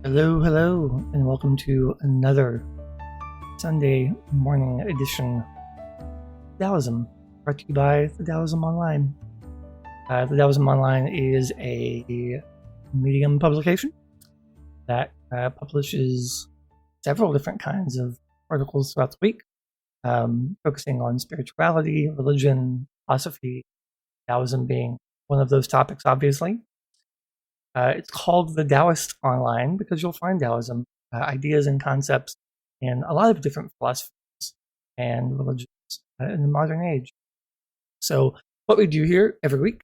Hello, and welcome to another Sunday morning edition of Taoism, brought to you by the Taoism Online. The Taoism Online is a Medium publication that publishes several different kinds of articles throughout the week, focusing on spirituality, religion, philosophy, Taoism being one of those topics, obviously. It's called the Taoist Online because you'll find Taoism ideas and concepts in a lot of different philosophies and religions in the modern age. So what we do here every week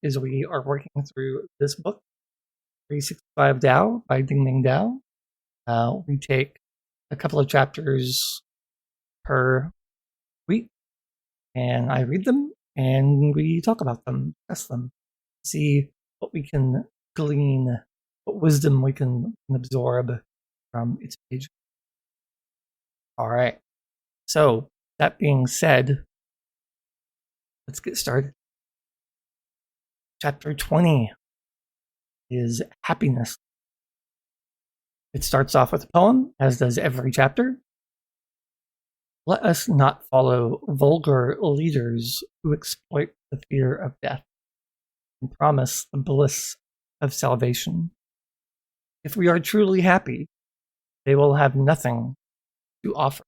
is we are working through this book, 365 Tao by Ding Ning Tao. We take a couple of chapters per week, and I read them, and we talk about them, discuss them, see what we can glean, what wisdom we can absorb from its page. All right. So that being said, let's get started. Chapter 20 is happiness. It starts off with a poem, as does every chapter. Let us not follow vulgar leaders who exploit the fear of death and promise the bliss of salvation. If we are truly happy, they will have nothing to offer.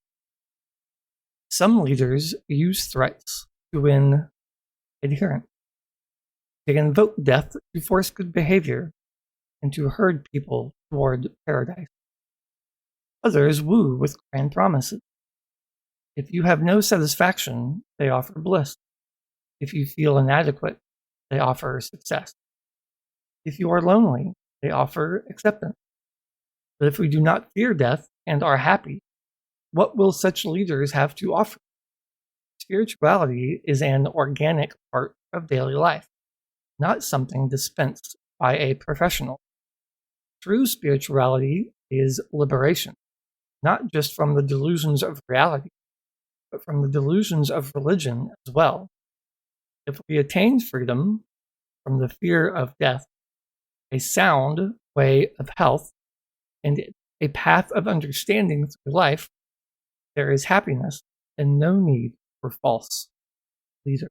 Some leaders use threats to win adherents. They invoke death to force good behavior and to herd people toward paradise. Others woo with grand promises. If you have no satisfaction, they offer bliss. If you feel inadequate, they offer success. If you are lonely, they offer acceptance. But if we do not fear death and are happy, what will such leaders have to offer? Spirituality is an organic part of daily life, not something dispensed by a professional. True spirituality is liberation, not just from the delusions of reality, but from the delusions of religion as well. If we attain freedom from the fear of death, a sound way of health, and a path of understanding through life, there is happiness and no need for false leaders.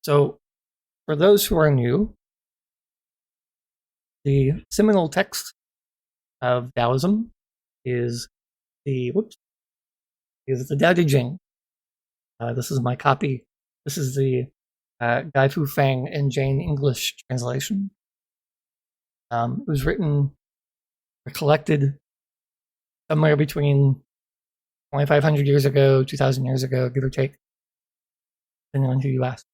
So, for those who are new, the seminal text of Taoism is the Tao Te Ching. This is my copy. This is the Guy Fu Feng and Jane English translation. It was written or collected somewhere between 2,500 years ago, 2,000 years ago, give or take, depending on who you ask.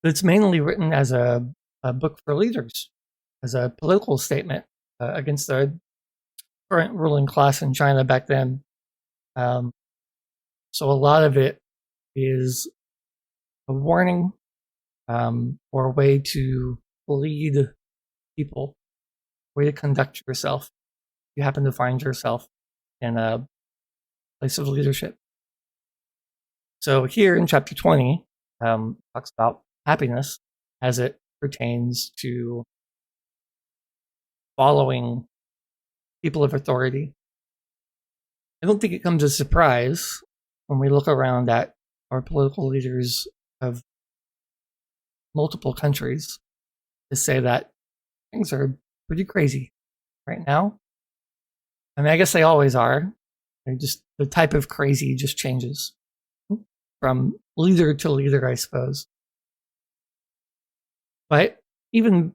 But it's mainly written as a book for leaders, as a political statement against the current ruling class in China back then. So a lot of it is a warning or a way to lead people, way to conduct yourself if you happen to find yourself in a place of leadership. So here in chapter 20, talks about happiness as it pertains to following people of authority. I don't think it comes as a surprise when we look around at our political leaders of multiple countries to say that things are pretty crazy right now. I mean, I guess they always are. They're just, the type of crazy just changes from leader to leader, I suppose. But even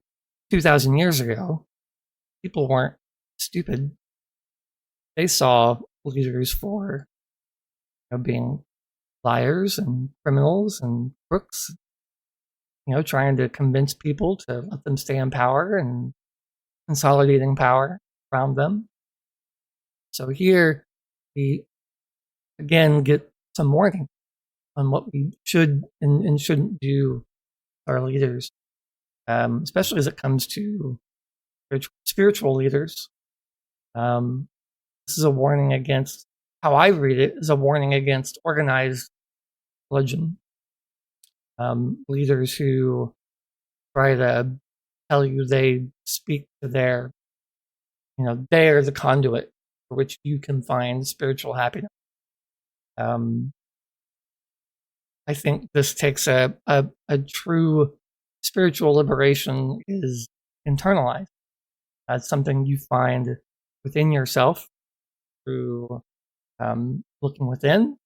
2,000 years ago, people weren't stupid. They saw leaders for being liars and criminals and crooks, trying to convince people to let them stay in power and consolidating power around them. So here we again get some warning on what we should and shouldn't do with our leaders, especially as it comes to spiritual leaders. This is a warning against, how I read it, is a warning against organized religion. Leaders who try to tell you they speak to their they are the conduit for which you can find spiritual happiness. I think this takes a true spiritual liberation is internalized. That's something you find within yourself through looking within,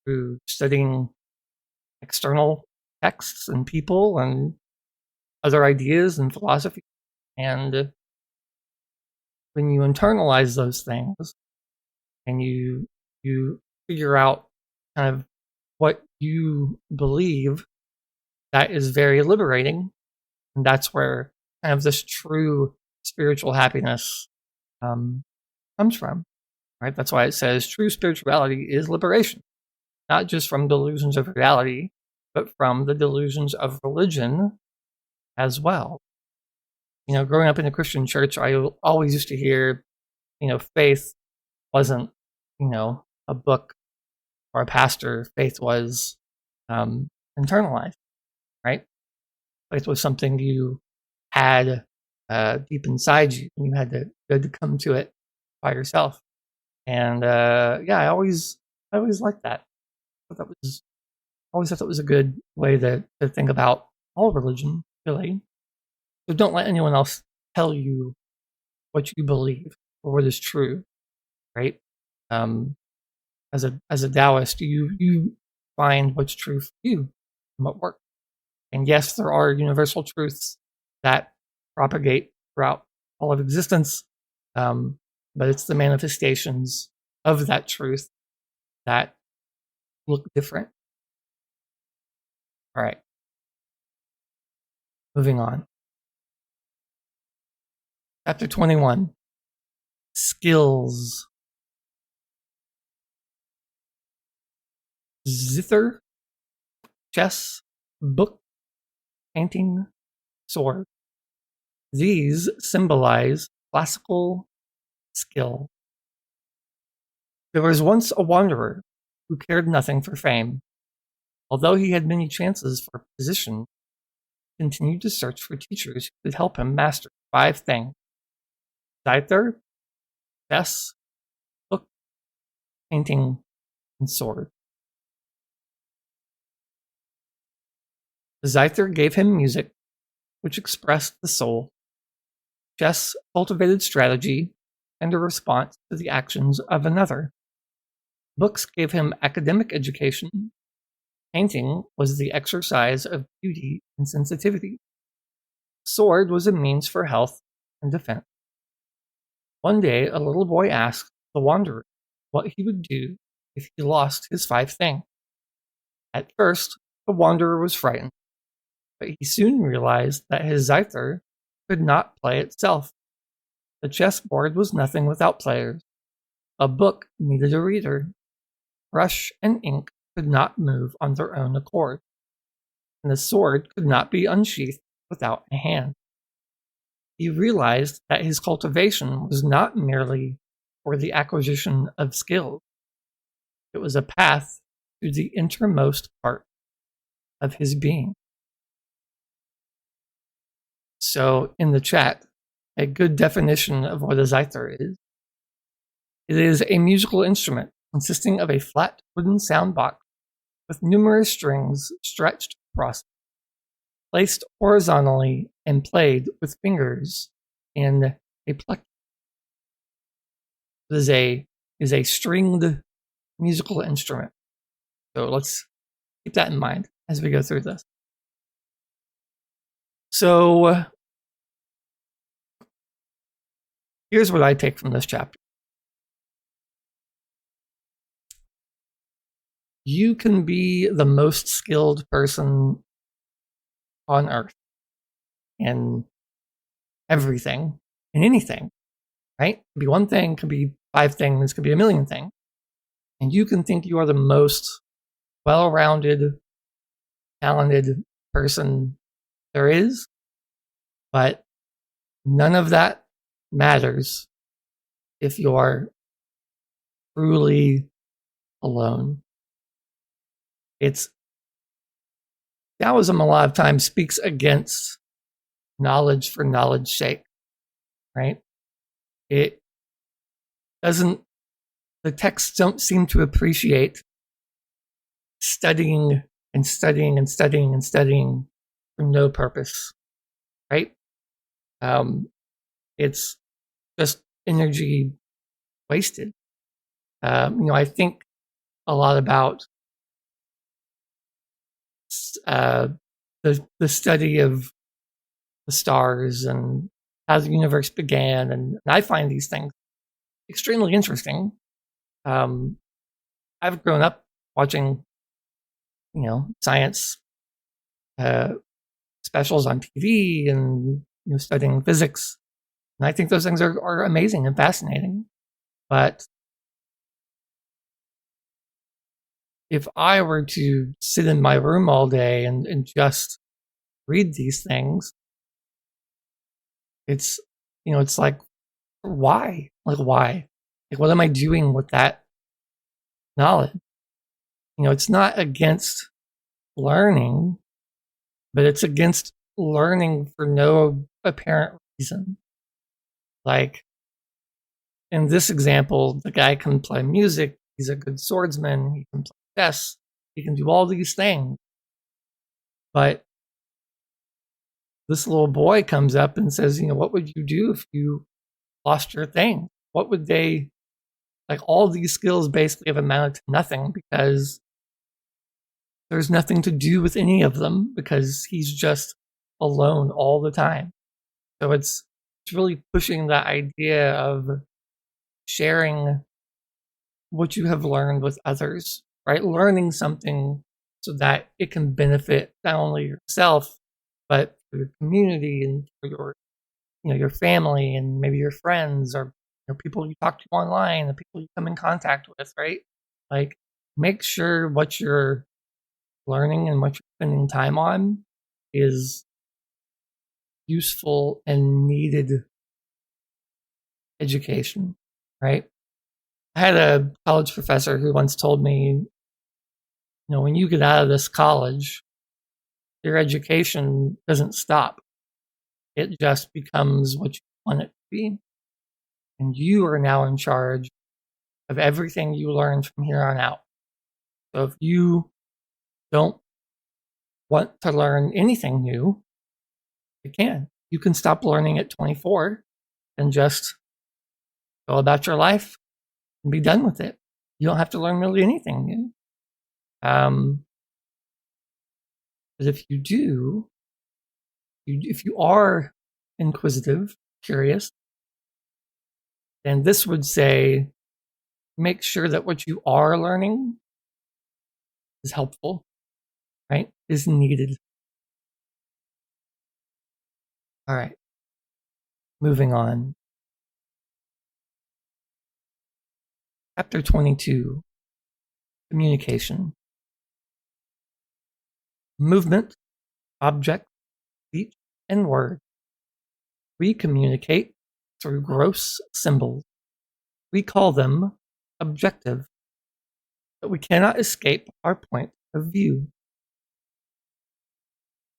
through studying external texts and people and other ideas and philosophy. And when you internalize those things and you figure out kind of what you believe, that is very liberating. And that's where kind of this true spiritual happiness comes from, right? That's why it says true spirituality is liberation, not just from delusions of reality, but from the delusions of religion as well. Growing up in a Christian church, I always used to hear, faith wasn't, a book or a pastor. Faith was internalized, right? Faith was something you had deep inside you, and you had to come to it by yourself. And I always liked that. I always thought that was a good way to think about all religion, really. So don't let anyone else tell you what you believe or what is true, right? As a Taoist, you find what's true for you and what works. And yes, there are universal truths that propagate throughout all of existence, but it's the manifestations of that truth that look different. All right. Moving on. Chapter 21. Skills. Zither, chess, book, painting, sword. These symbolize classical skill. There was once a wanderer who cared nothing for fame. Although he had many chances for position, he continued to search for teachers who could help him master 5 things: zither, chess, book, painting, and sword. The zither gave him music, which expressed the soul. Chess cultivated strategy and a response to the actions of another. Books gave him academic education. Painting was the exercise of beauty and sensitivity. Sword was a means for health and defense. One day, a little boy asked the wanderer what he would do if he lost his 5 things. At first, the wanderer was frightened, but he soon realized that his zither could not play itself. The chessboard was nothing without players. A book needed a reader. Brush and ink could not move on their own accord, and the sword could not be unsheathed without a hand. He realized that his cultivation was not merely for the acquisition of skills. It was a path to the innermost part of his being. So, in the chat, a good definition of what a zither is. It is a musical instrument consisting of a flat wooden sound box with numerous strings stretched across, placed horizontally and played with fingers in a plexus. It is a stringed musical instrument. So let's keep that in mind as we go through this. So here's what I take from this chapter. You can be the most skilled person on earth in everything, in anything, right? It could be one thing, could be 5 things, could be a million things. And you can think you are the most well-rounded, talented person there is, but none of that matters if you are truly alone. Taoism a lot of times speaks against knowledge for knowledge's sake, right? it doesn't, the texts don't seem to appreciate studying and studying and studying and studying for no purpose, right? It's just energy wasted. I think a lot about uh, the study of the stars and how the universe began, and I find these things extremely interesting. I've grown up watching, science uh, specials on TV and studying physics, and I think those things are amazing and fascinating. But if I were to sit in my room all day and just read these things, it's it's like, why? Like, why? Like, what am I doing with that knowledge? It's not against learning, but it's against learning for no apparent reason. Like, in this example, the guy can play music, he's a good swordsman, he can play chess, he can do all these things. But this little boy comes up and says, what would you do if you lost your thing? What would they, like, all these skills basically have amounted to nothing because there's nothing to do with any of them because he's just alone all the time. So it's really pushing that idea of sharing what you have learned with others, right? Learning something so that it can benefit not only yourself, but for your community and for your family and maybe your friends or people you talk to online, the people you come in contact with, right? Like, make sure what you're learning and what you're spending time on is useful and needed education, right? I had a college professor who once told me, when you get out of this college, your education doesn't stop. It just becomes what you want it to be. And you are now in charge of everything you learn from here on out. So if you don't want to learn anything new, you can. You can stop learning at 24 and just go about your life and be done with it. You don't have to learn really anything new. But if you do, if you are inquisitive, curious, then this would say, make sure that what you are learning is helpful, right? Is needed. All right. Moving on. Chapter 22, Communication. Movement, object, speech, and word. We communicate through gross symbols. We call them objective, but we cannot escape our point of view.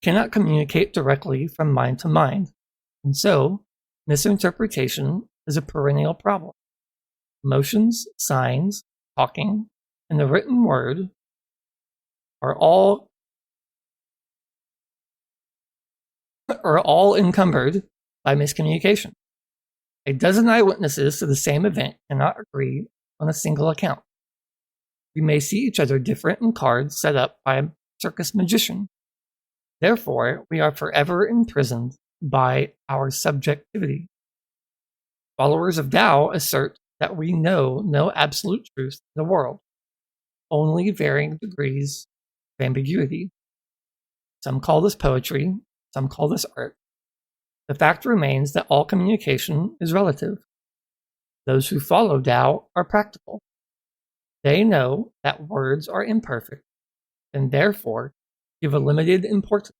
We cannot communicate directly from mind to mind, and so misinterpretation is a perennial problem. Motions, signs, talking, and the written word are all encumbered by miscommunication. A dozen eyewitnesses to the same event cannot agree on a single account. We may see each other different in cards set up by a circus magician. Therefore, we are forever imprisoned by our subjectivity. Followers of Tao assert that we know no absolute truth in the world, only varying degrees of ambiguity. Some call this poetry, some call this art. The fact remains that all communication is relative. Those who follow Tao are practical. They know that words are imperfect and therefore give a limited importance.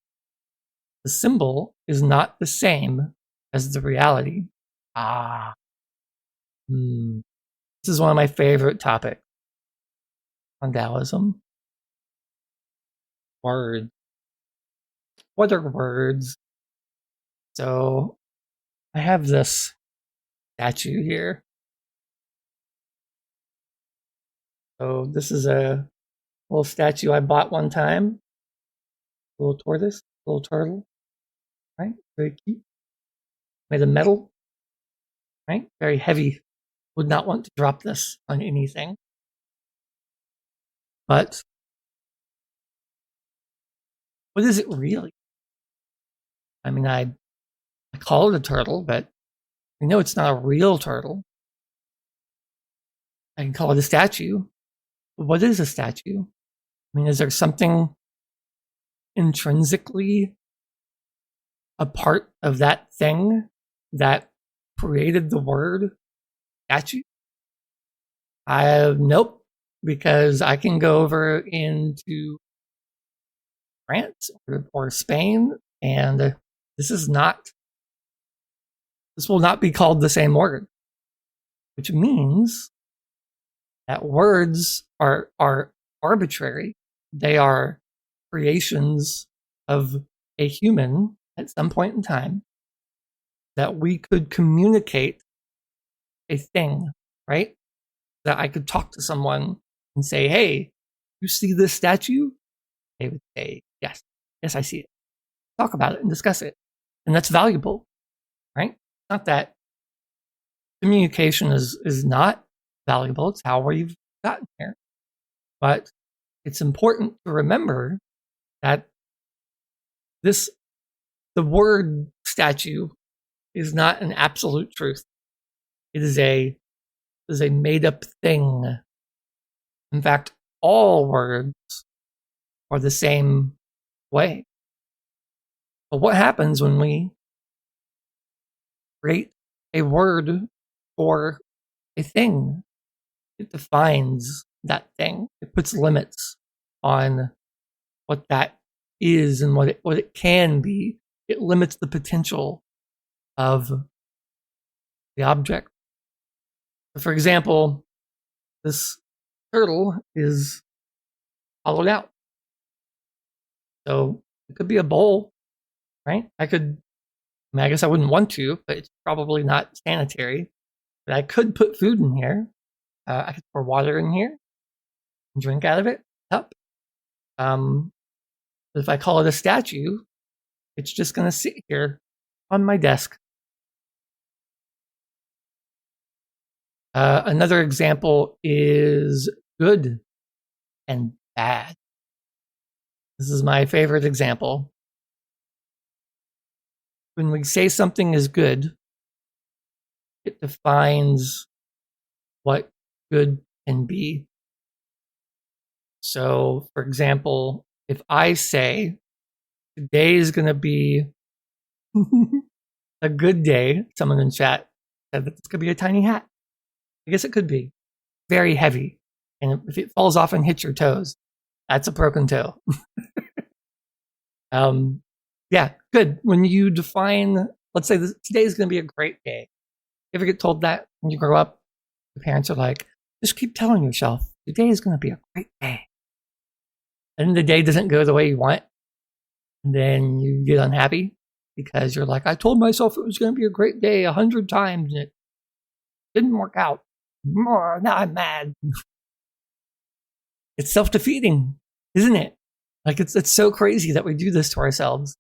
The symbol is not the same as the reality. This is one of my favorite topics on Taoism. Words. What are words? So I have this statue here. So this is a little statue I bought one time. Little tortoise, little turtle, right? Very cute. Made of metal, right? Very heavy. Would not want to drop this on anything. But what is it really? I mean, I call it a turtle, but I know it's not a real turtle. I can call it a statue. But what is a statue? I mean, is there something intrinsically a part of that thing that created the word statue? Nope, because I can go over into France or Spain, and this will not be called the same word, which means that words are arbitrary. They are creations of a human at some point in time that we could communicate a thing, right? That I could talk to someone and say, hey, you see this statue? They would say, yes, I see it. Talk about it and discuss it. And that's valuable, right? Not that communication is not valuable. It's how we've gotten here. But it's important to remember that the word statue is not an absolute truth. It is a made up thing. In fact, all words are the same way. But what happens when we create a word for a thing? It defines that thing. It puts limits on what that is and what it can be. It limits the potential of the object. For example, this turtle is hollowed out. So it could be a bowl, right? I guess I wouldn't want to, but it's probably not sanitary. But I could put food in here. I could pour water in here and drink out of it, cup. But if I call it a statue, it's just going to sit here on my desk. Another example is good and bad. This is my favorite example. When we say something is good, it defines what good can be. So, for example, if I say today is going to be a good day, someone in chat said that this could be a tiny hat. I guess it could be very heavy. And if it falls off and hits your toes, that's a broken toe. Yeah, good. When you define, let's say today is going to be a great day. You ever get told that when you grow up? Your parents are like, just keep telling yourself, today is going to be a great day. And the day doesn't go the way you want. And then you get unhappy because you're like, I told myself it was going to be a great day 100 times and it didn't work out. Now I'm mad. It's self-defeating, isn't it? Like it's so crazy that we do this to ourselves.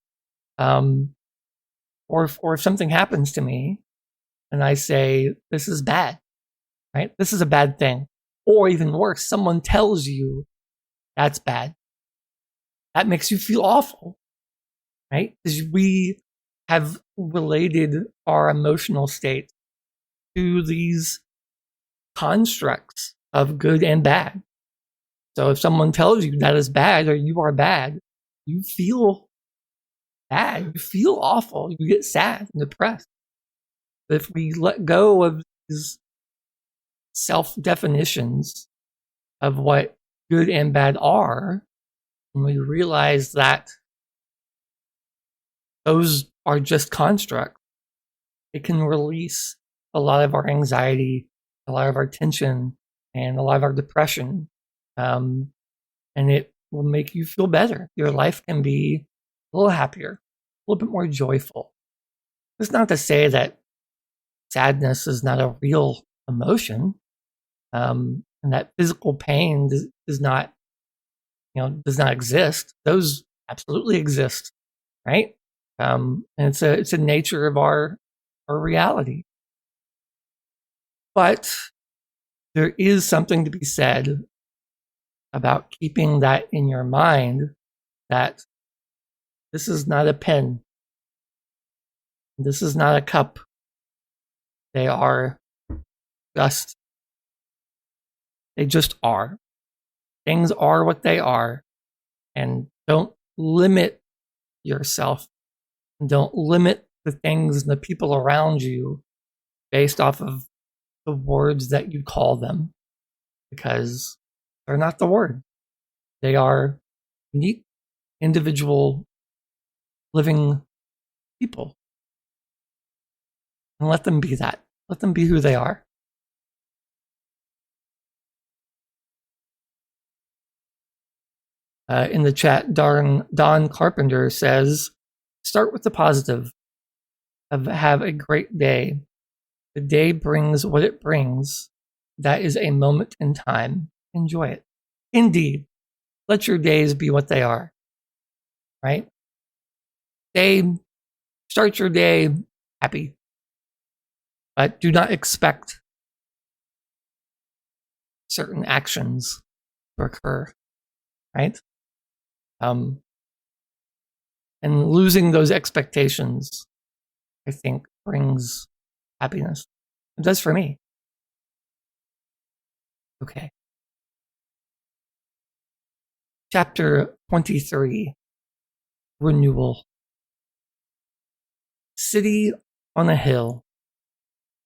Or if something happens to me and I say, this is bad, right? This is a bad thing. Or even worse, someone tells you that's bad. That makes you feel awful, right? Because we have related our emotional state to these constructs of good and bad. So if someone tells you that is bad or you are bad, you feel bad, you feel awful, you get sad and depressed. But if we let go of these self-definitions of what good and bad are, and we realize that those are just constructs, it can release a lot of our anxiety, a lot of our tension, and a lot of our depression. And it will make you feel better. Your life can be a little happier, a little bit more joyful. It's not to say that sadness is not a real emotion, and that physical pain does not, does not exist. Those absolutely exist, right? And it's a nature of our reality. But there is something to be said about keeping that in your mind, that this is not a pen. This is not a cup. They are just, they just are. Things are what they are. And don't limit yourself. Don't limit the things and the people around you based off of the words that you call them, because they're not the word. They are unique, individual, living people. And let them be that. Let them be who they are. In the chat, Don Carpenter says, start with the positive. Have a great day. The day brings what it brings. That is a moment in time. Enjoy it. Indeed. Let your days be what they are. Right? Start your day happy. But do not expect certain actions to occur. Right? And losing those expectations, I think, brings happiness. It does for me. Okay. Chapter 23, Renewal. City on a hill,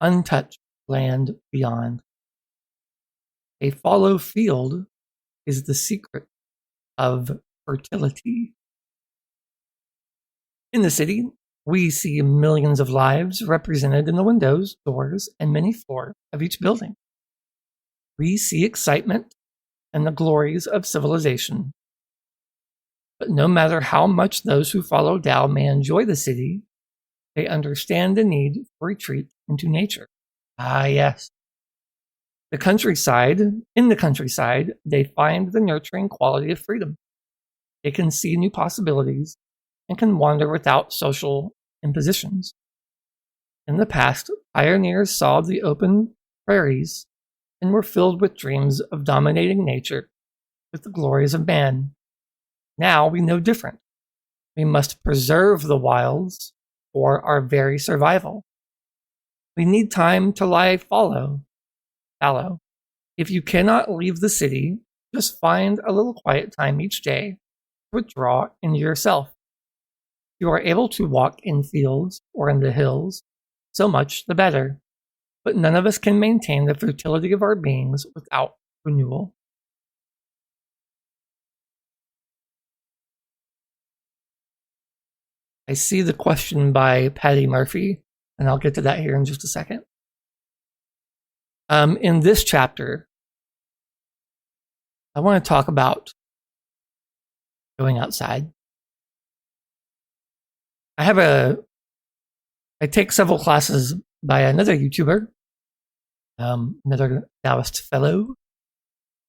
untouched land beyond. A fallow field is the secret of fertility. In the city, we see millions of lives represented in the windows, doors, and many floors of each building. We see excitement and the glories of civilization. But no matter how much those who follow Tao may enjoy the city, they understand the need for retreat into nature. Ah, yes. In the countryside, they find the nurturing quality of freedom. They can see new possibilities and can wander without social impositions. In the past, pioneers saw the open prairies and were filled with dreams of dominating nature with the glories of man. Now we know different. We must preserve the wilds for our very survival. We need time to lie fallow. If you cannot leave the city, just find a little quiet time each day to withdraw into yourself. You are able to walk in fields or in the hills, so much the better. But none of us can maintain the fertility of our beings without renewal. I see the question by Patty Murphy, and I'll get to that here in just a second. In this chapter, I want to talk about going outside. I take several classes by another YouTuber, another Taoist fellow.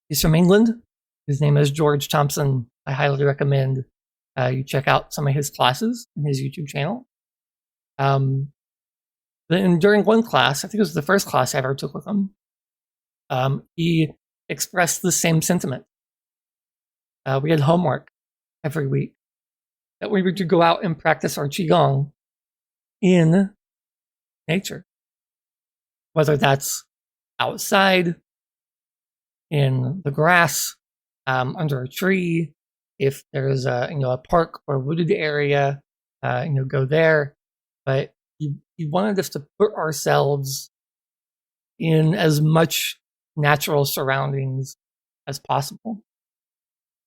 He's from England. His name is George Thompson. I highly recommend you check out some of his classes in his YouTube channel. Then during one class, I think it was the first class I ever took with him, he expressed the same sentiment. We had homework every week that we were to go out and practice our Qigong in nature. Whether that's outside, in the grass, under a tree, if there's a park or wooded area, go there. But he wanted us to put ourselves in as much natural surroundings as possible.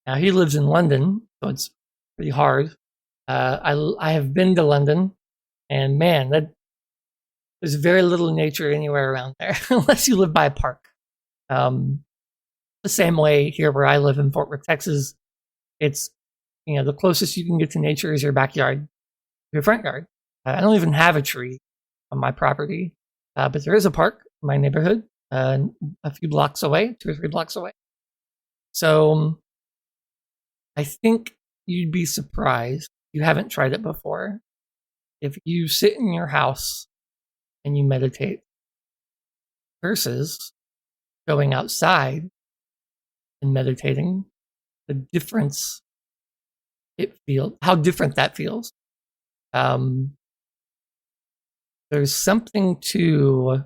Now he lives in London, so it's pretty hard. I have been to London, and man, there's very little nature anywhere around there unless you live by a park. The same way here where I live in Fort Worth, Texas, it's the closest you can get to nature is your backyard, your front yard. I don't even have a tree on my property. But there is a park in my neighborhood, a few blocks away, 2 or 3 blocks away. So I think you'd be surprised, if you haven't tried it before, if you sit in your house and you meditate versus going outside and meditating, the difference how different that feels. There's something to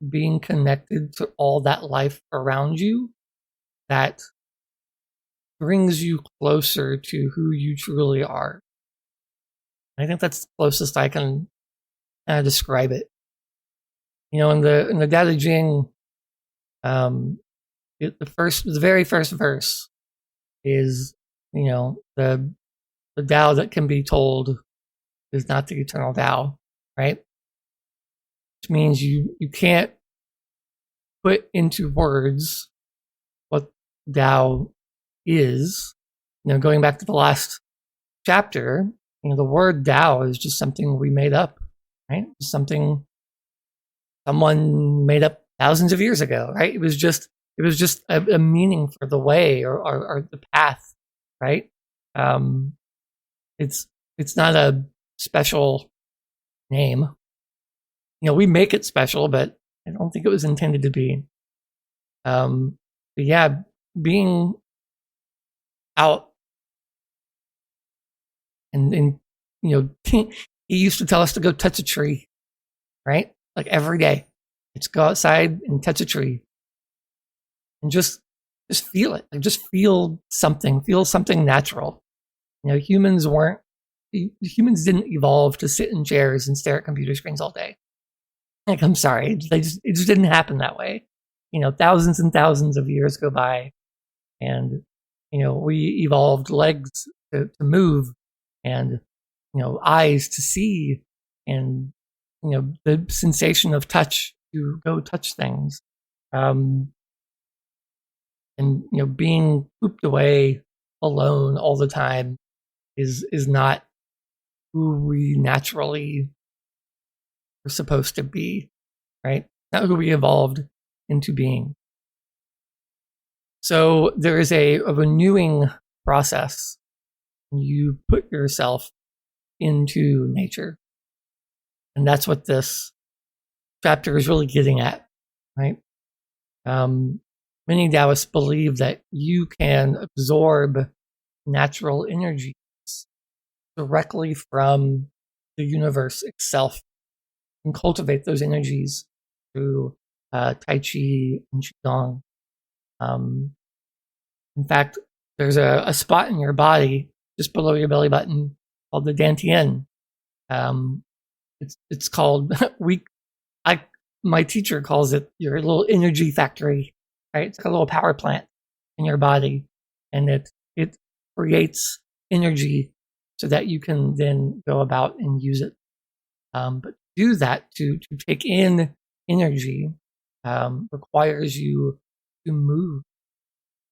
being connected to all that life around you that brings you closer to who you truly are. I think that's the closest I can describe it. In the Tao Te Ching, the very first verse is, the Tao that can be told is not the eternal Tao, right? Which means you can't put into words what Tao is. Going back to the last chapter, the word Tao is just something we made up, right? Something someone made up thousands of years ago, right? It was just a meaning for the way or the path, right? It's not a special name. We make it special, but I don't think it was intended to be. But yeah, being out and he used to tell us to go touch a tree, right? Like every day, let's go outside and touch a tree, and just feel it. Like just feel something natural. Humans didn't evolve to sit in chairs and stare at computer screens all day. Like, I'm sorry, it just didn't happen that way. Thousands and thousands of years go by, and we evolved legs to move, and eyes to see, and the sensation of touch to go touch things, and being cooped away alone all the time is not who we naturally were supposed to be, right? Not who we evolved into being. So there is a renewing process. You put yourself into nature. And that's what this chapter is really getting at, right? Many Taoists believe that you can absorb natural energies directly from the universe itself and cultivate those energies through Tai Chi and Qigong. In fact, there's a spot in your body just below your belly button called the Dantian. It's called my teacher calls it your little energy factory, right? It's like a little power plant in your body, and it creates energy so that you can then go about and use it. But do that to take in energy requires you to move,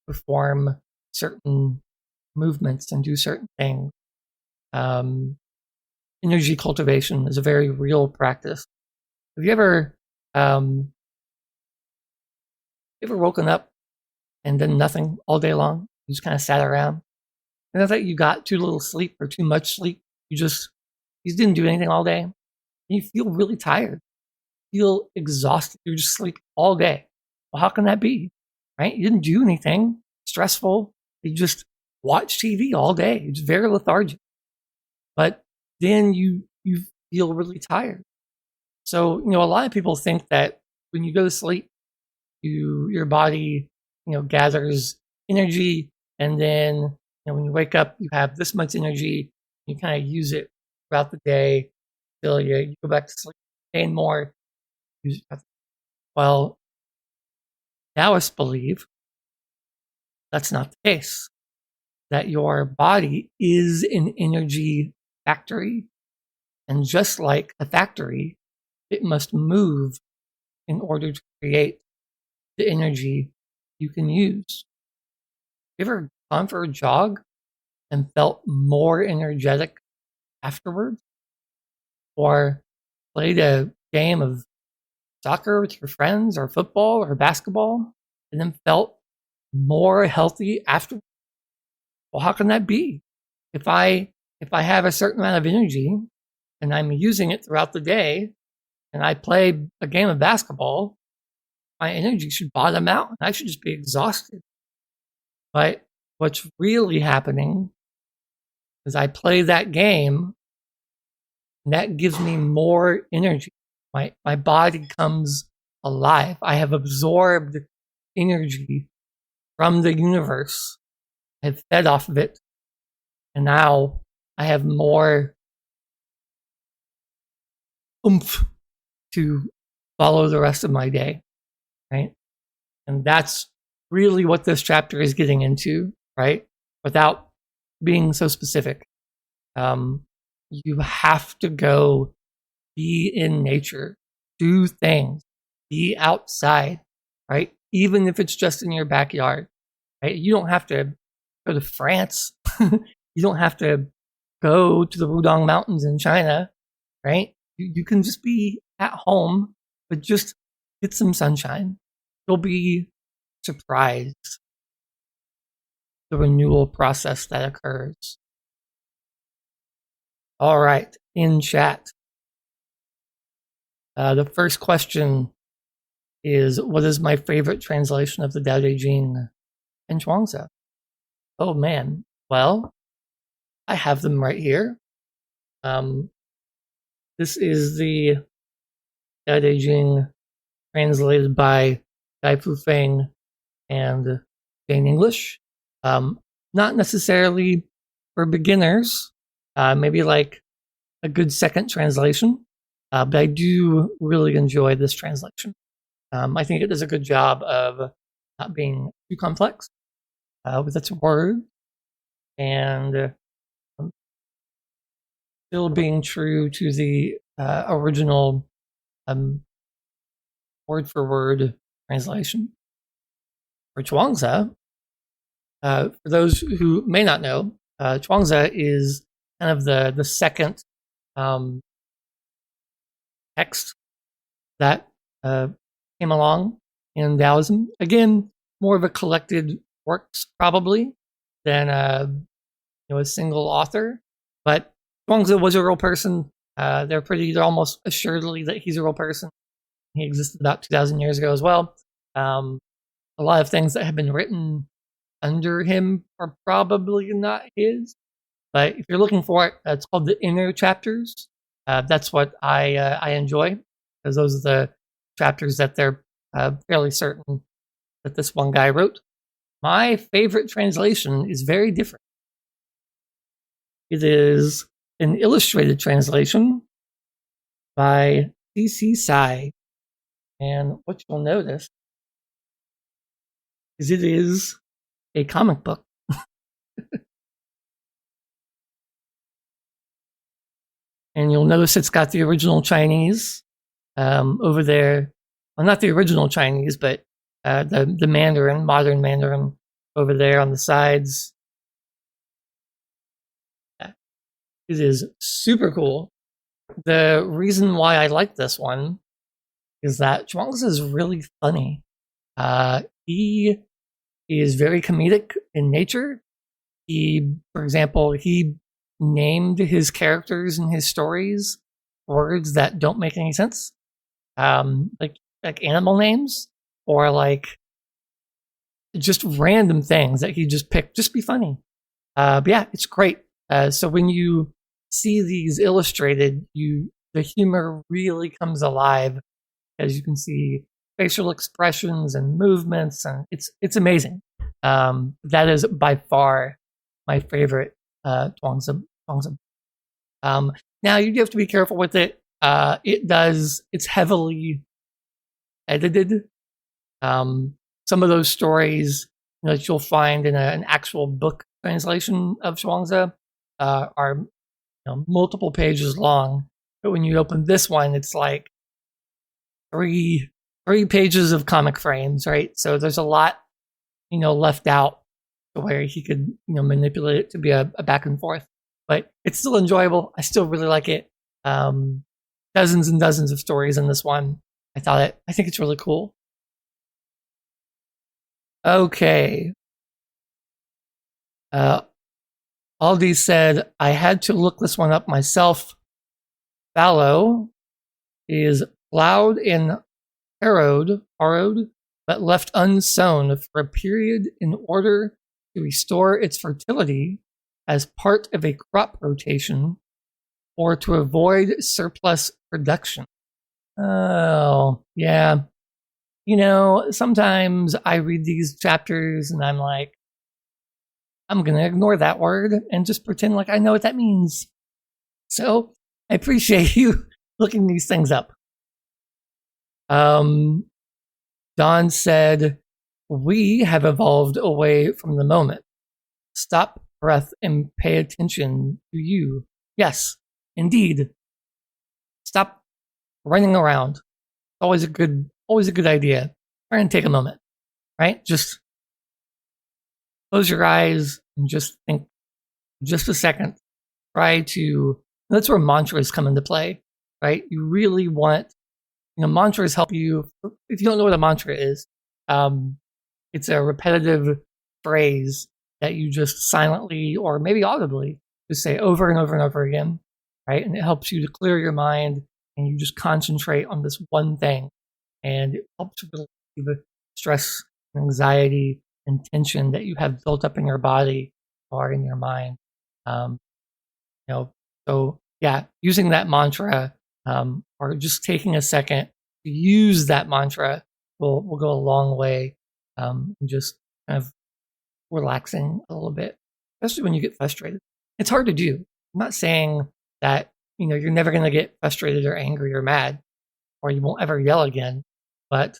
perform certain movements, and do certain things. Energy cultivation is a very real practice. Have you ever woken up and done nothing all day long? You just kind of sat around. And I thought you got too little sleep or too much sleep. You didn't do anything all day. And you feel really tired. You feel exhausted. You just sleep all day. Well, how can that be? Right? You didn't do anything stressful. You just watch TV all day. It's very lethargic. But then you feel really tired. So, a lot of people think that when you go to sleep, your body, gathers energy, and then when you wake up, you have this much energy. You kind of use it throughout the day till you go back to sleep, gain more. Use it. Well, Taoists believe that's not the case. That your body is an energy factory, and just like a factory, it must move in order to create the energy you can use. You ever gone for a jog and felt more energetic afterwards? Or played a game of soccer with your friends or football or basketball and then felt more healthy after. Well, how can that be? If I have a certain amount of energy and I'm using it throughout the day and I play a game of basketball, my energy should bottom out and I should just be exhausted. But what's really happening is I play that game and that gives me more energy. My body comes alive. I have absorbed energy from the universe. I've fed off of it. And now I have more oomph to follow the rest of my day, right? And that's really what this chapter is getting into, right? Without being so specific. You have to go be in nature, do things, be outside, right? Even if it's just in your backyard, right? You don't have to go to France. You don't have to go to the Wudong Mountains in China, right? You can just be at home, but just get some sunshine. You'll be surprised the renewal process that occurs. All right, in chat. The first question is, what is my favorite translation of the Tao Te Ching in Chuangzi? Oh man, well, I have them right here. This is the Tao Te Ching translated by Guy Fu Feng and Jane English. Not necessarily for beginners, maybe like a good second translation, but I do really enjoy this translation. I think it does a good job of not being too complex with its word and still being true to the original word for word translation. For Chuangzi, for those who may not know, Chuangzi is kind of the second text that came along in Taoism. Again, more of a collected works probably than a single author. But Chuangzi was a real person. They're almost assuredly that he's a real person. He existed about 2,000 years ago as well. A lot of things that have been written under him are probably not his. But if you're looking for it, it's called the Inner Chapters. That's what I enjoy, because those are the chapters that they're fairly certain that this one guy wrote. My favorite translation is very different. It is an illustrated translation by C.C. Tsai. And what you'll notice is it is a comic book. And you'll notice it's got the original Chinese over there. Well, not the original Chinese, but the Mandarin, modern Mandarin over there on the sides. Yeah. It is super cool. The reason why I like this one is that Chuangzi is really funny. He is very comedic in nature. For example, he named his characters in his stories words that don't make any sense, like animal names, or like just random things that he just picked. Just be funny. But yeah, it's great. So when you see these illustrated, the humor really comes alive, as you can see facial expressions and movements, and it's amazing. That is by far my favorite Chuangzi. Now you do have to be careful with it. It's heavily edited. Some of those stories that you'll find in an actual book translation of Chuangzi are multiple pages long. But when you open this one, it's like three pages of comic frames, right? So there's a lot, left out where he could, manipulate it to be a back and forth. But it's still enjoyable. I still really like it. Dozens and dozens of stories in this one. I think it's really cool. Okay. Aldi said, I had to look this one up myself. Fallow is plowed and harrowed, but left unsown for a period in order to restore its fertility as part of a crop rotation or to avoid surplus production. Oh, yeah. Sometimes I read these chapters and I'm like, I'm going to ignore that word and just pretend like I know what that means. So I appreciate you looking these things up. Don said, we have evolved away from the moment. Stop, breath, and pay attention to you. Yes, indeed. Stop running around. Always a good idea. Try and take a moment, right? Just close your eyes and just think just a second. That's where mantras come into play, right? You really want, mantras help you. If you don't know what a mantra is, it's a repetitive phrase that you just silently or maybe audibly just say over and over and over again, right? And it helps you to clear your mind and you just concentrate on this one thing. And it helps relieve stress, anxiety, and tension that you have built up in your body or in your mind. So yeah, using that mantra or just taking a second to use that mantra will go a long way in just kind of relaxing a little bit, especially when you get frustrated. It's hard to do. I'm not saying that you're never going to get frustrated or angry or mad, or you won't ever yell again, but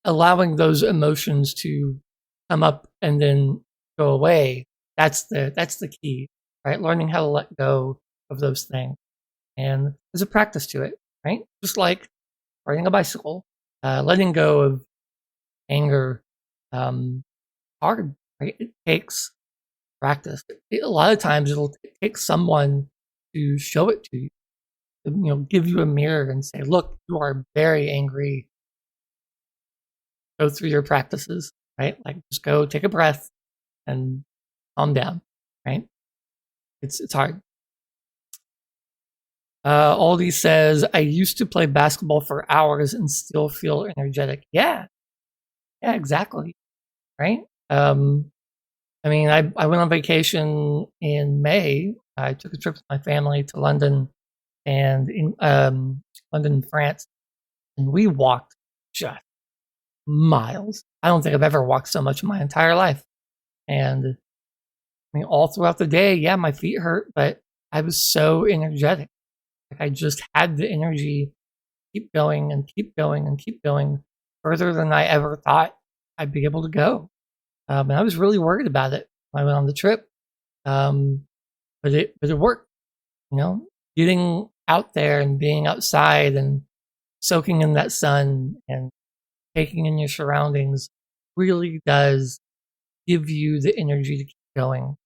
allowing those emotions to come up and then go away, that's the key, right? Learning how to let go of those things. And there's a practice to it, right? Just like riding a bicycle, letting go of anger, hard, right? It takes practice. A lot of times it'll take someone to show it to you, give you a mirror and say, look, you are very angry. Go through your practices, right? Like just go take a breath and calm down, right? It's hard. Aldi says, I used to play basketball for hours and still feel energetic. Yeah, exactly. Right? I went on vacation in May. I took a trip with my family to London and in London, France, and we walked just miles. I don't think I've ever walked so much in my entire life. And all throughout the day, yeah, my feet hurt, but I was so energetic. Like I just had the energy to keep going and keep going and keep going further than I ever thought I'd be able to go. And I was really worried about it when I went on the trip. But it worked, getting out there and being outside and soaking in that sun and taking in your surroundings really does give you the energy to keep going.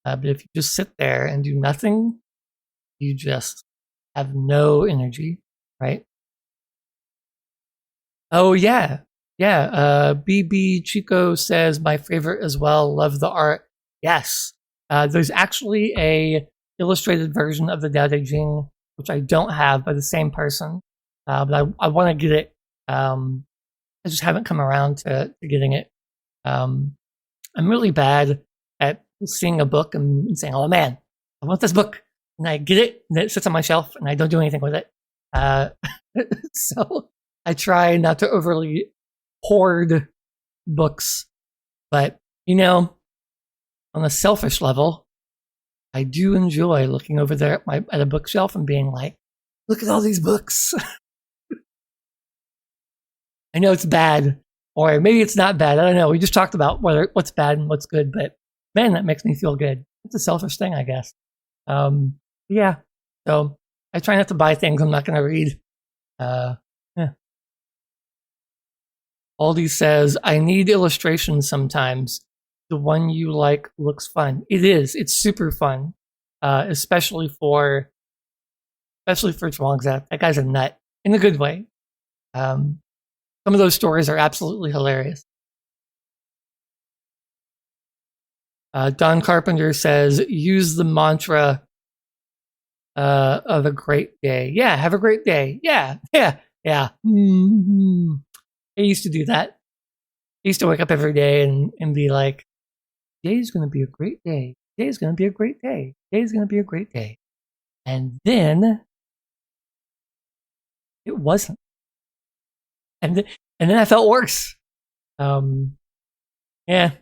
But if you just sit there and do nothing, you just have no energy, right? Oh, yeah. Yeah. BB Chico says, my favorite as well. Love the art. Yes. There's actually a illustrated version of the Tao Te Ching, which I don't have by the same person. But I want to get it. I just haven't come around to getting it. I'm really bad at seeing a book and saying, oh man, I want this book. And I get it, and it sits on my shelf, and I don't do anything with it. So I try not to overly hoard books. But, on a selfish level, I do enjoy looking over there at a bookshelf and being like, look at all these books. I know it's bad, or maybe it's not bad. I don't know. We just talked about what's bad and what's good, but man, that makes me feel good. It's a selfish thing, I guess. Yeah. So I try not to buy things I'm not going to read. Yeah. Aldi says, I need illustrations sometimes. The one you like looks fun. It is. It's super fun. Especially for Chuangza. That guy's a nut. in a good way. Some of those stories are absolutely hilarious. Don Carpenter says, use the mantra of a great day. Yeah, have a great day. Yeah. Mm-hmm. I used to do that. I used to wake up every day and be like, today's going to be a great day. Today's going to be a great day. Today's going to be a great day. And then it wasn't. And then I felt worse. Yeah, it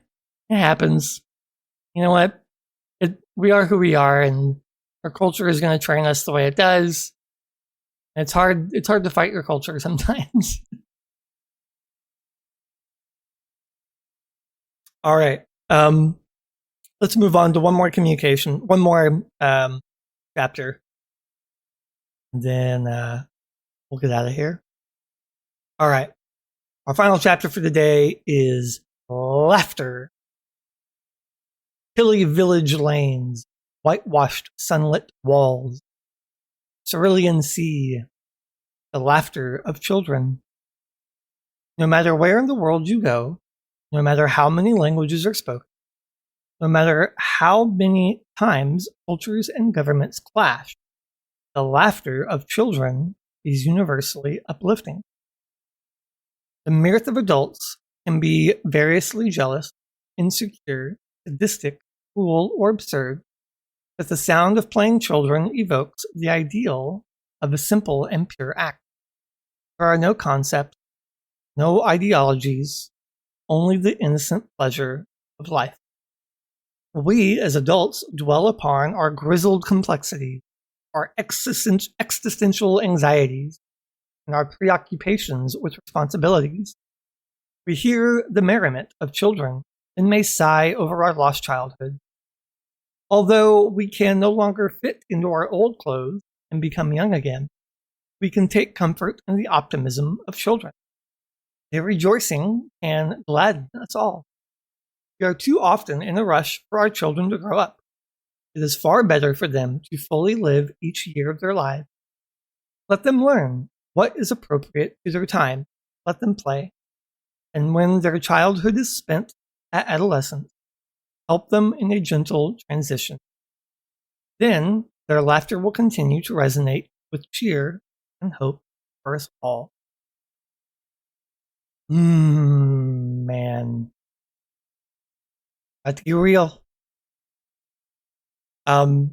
happens. You know what? We are who we are, and our culture is going to train us the way it does. It's hard to fight your culture sometimes. All right. Let's move on to one more chapter. And then we'll get out of here. All right. Our final chapter for the day is Laughter. Hilly village lanes, whitewashed sunlit walls, cerulean sea, the laughter of children. No matter where in the world you go, no matter how many languages are spoken, no matter how many times cultures and governments clash, the laughter of children is universally uplifting. The mirth of adults can be variously jealous, insecure, sadistic, cruel, or absurd, but the sound of playing children evokes the ideal of a simple and pure act. There are no concepts, no ideologies, only the innocent pleasure of life. We, as adults, dwell upon our grizzled complexity, our existential anxieties, and our preoccupations with responsibilities. We hear the merriment of children and may sigh over our lost childhood. Although we can no longer fit into our old clothes and become young again, we can take comfort in the optimism of children. Their rejoicing can gladden us all. We are too often in a rush for our children to grow up. It is far better for them to fully live each year of their lives. Let them learn what is appropriate to their time. Let them play. And when their childhood is spent at adolescence, help them in a gentle transition. Then their laughter will continue to resonate with cheer and hope for us all. Man. Let's get real. I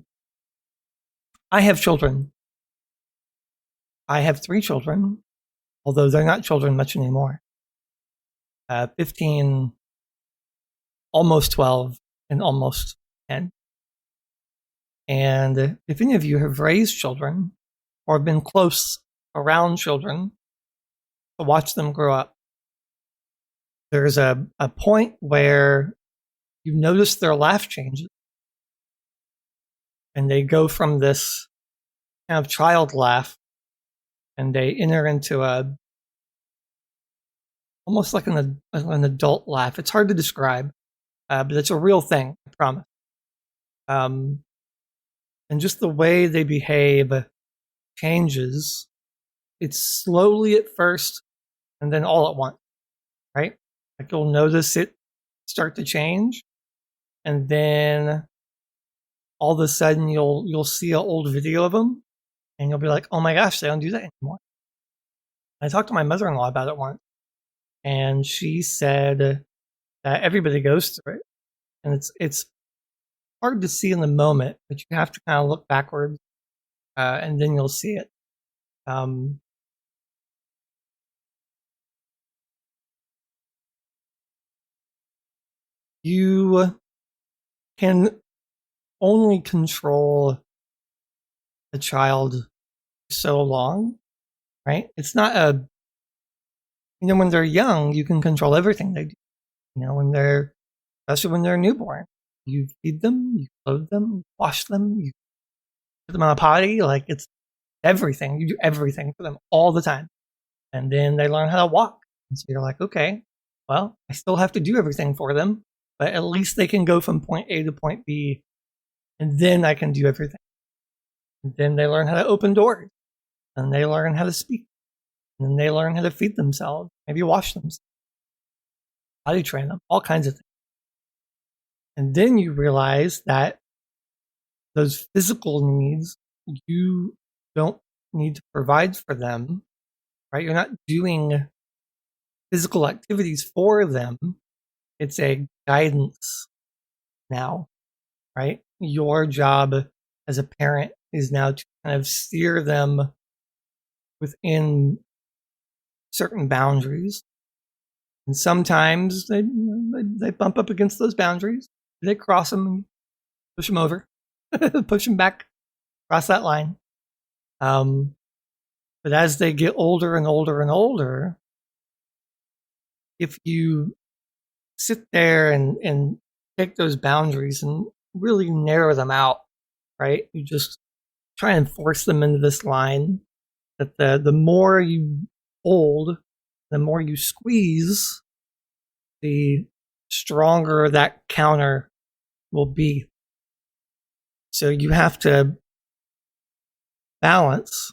have children. I have 3 children, although they're not children much anymore. 15, almost 12, and almost 10. And if any of you have raised children or been close around children to watch them grow up, there's a point where you notice their laugh changes. And they go from this kind of child laugh and they enter into almost like an adult laugh. It's hard to describe, but it's a real thing, I promise. And just the way they behave changes. It's slowly at first and then all at once, right? Like you'll notice it start to change, and then all of a sudden you'll see an old video of them and you'll be like, oh my gosh, they don't do that anymore. I talked to my mother-in-law about it once, and she said that everybody goes through it, and it's hard to see in the moment, but you have to kind of look backwards, and then you'll see it. You can only control a child so long, right? It's not when they're young, you can control everything they do. Especially when they're newborn, you feed them, you clothe them, you wash them, you put them on a potty, like it's everything. You do everything for them all the time. And then they learn how to walk. And so you're like, okay, well, I still have to do everything for them, but at least they can go from point A to point B, and then I can do everything. And then they learn how to open doors, and they learn how to speak, And then they learn how to feed themselves, maybe wash themselves, potty train them, all kinds of things. And then you realize that those physical needs, you don't need to provide for them, right? You're not doing physical activities for them. It's a guidance now, right? Your job as a parent is now to kind of steer them within certain boundaries. And sometimes they bump up against those boundaries. They cross them and push them over, push them back across that line. But as they get older and older and older, if you sit there and take those boundaries and really narrow them out, right? You just try and force them into this line that the more you hold, the more you squeeze, the stronger that counter will be. So you have to balance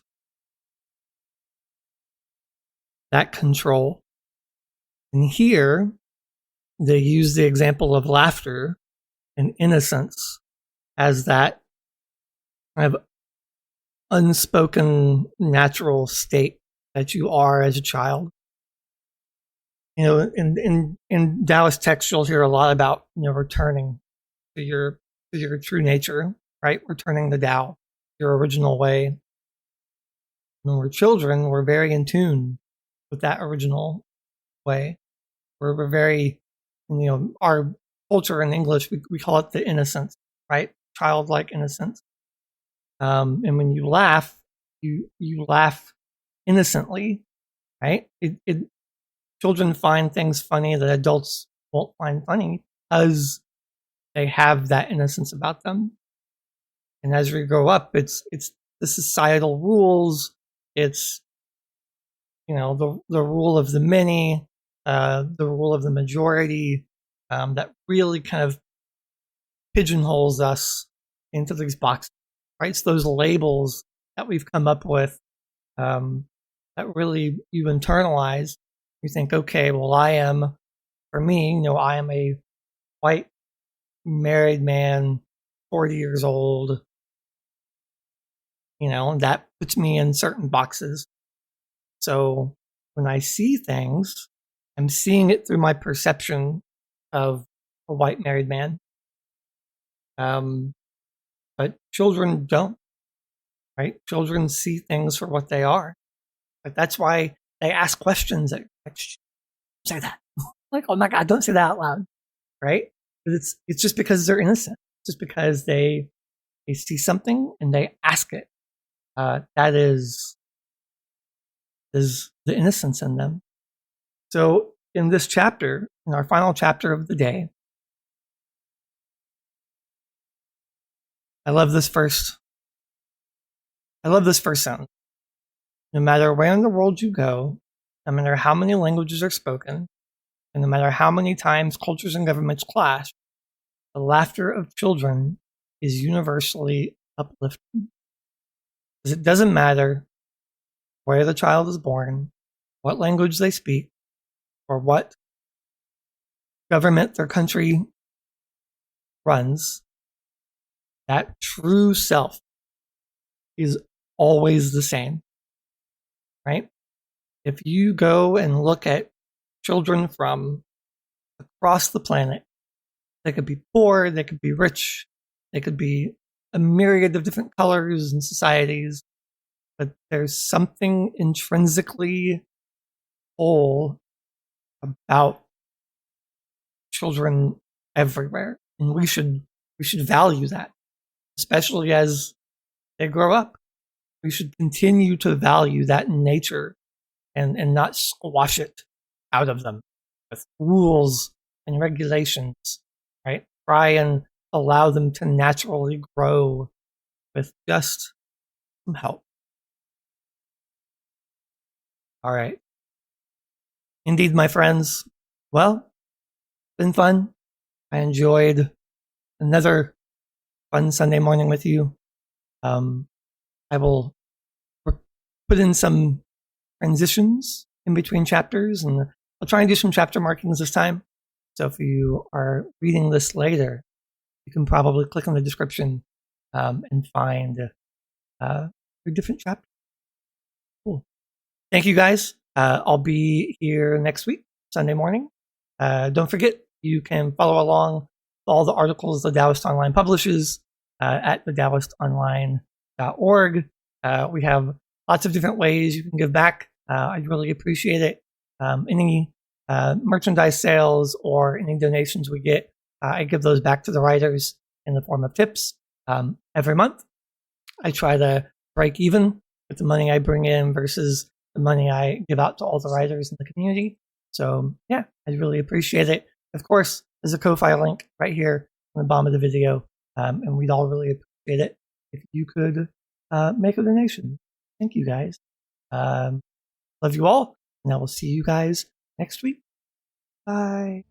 that control. And here, they use the example of laughter and innocence as that kind of unspoken natural state that you are as a child. You know, in Taoist texts, you'll hear a lot about, you know, returning to your true nature, right? Returning to Tao, your original way. When we're children, we're very in tune with that original way. We're very, you know, our culture in English, we call it the innocence, right? Childlike innocence. And when you laugh, you laugh innocently, right? Children find things funny that adults won't find funny because they have that innocence about them. And as we grow up, it's the societal rules. It's, you know, the rule of the many, the rule of the majority, that really kind of pigeonholes us into these boxes, right? It's those labels that we've come up with, that really you internalize. You think, okay, well, for me, you know, I am a white married man, 40 years old, you know, and that puts me in certain boxes. So when I see things, I'm seeing it through my perception of a white married man. But children don't, right? Children see things for what they are. But that's why they ask questions like, say that. Like, oh my God, don't say that out loud, right? But it's just because they're innocent. Just because they see something and they ask it. That is the innocence in them. So in this chapter, in our final chapter of the day, I love this first sentence. No matter where in the world you go, no matter how many languages are spoken, and no matter how many times cultures and governments clash, the laughter of children is universally uplifting. Because it doesn't matter where the child is born, what language they speak, or what government their country runs, that true self is always the same, right? If you go and look at children from across the planet, they could be poor, they could be rich, they could be a myriad of different colors and societies, but there's something intrinsically whole about children everywhere, and we should value that, especially as they grow up. We should continue to value that in nature and not squash it out of them with rules and regulations, right? Try and allow them to naturally grow with just some help. All right. Indeed, my friends. Well, it's been fun. I enjoyed another fun Sunday morning with you. I will put in some transitions in between chapters, and I'll try and do some chapter markings this time. So if you are reading this later, you can probably click on the description and find your different chapters. Cool. Thank you guys. I'll be here next week, Sunday morning. Don't forget, you can follow along with all the articles the Taoist Online publishes at thedaoistonline.org. We have lots of different ways you can give back. I'd really appreciate it. Any merchandise sales or any donations we get, I give those back to the writers in the form of tips every month. I try to break even with the money I bring in versus the money I give out to all the writers in the community. So yeah, I'd really appreciate it. Of course, there's a Ko-Fi link right here in the bottom of the video, and we'd all really appreciate it if you could make a donation. Thank you guys. Love you all, and I will see you guys next week. Bye.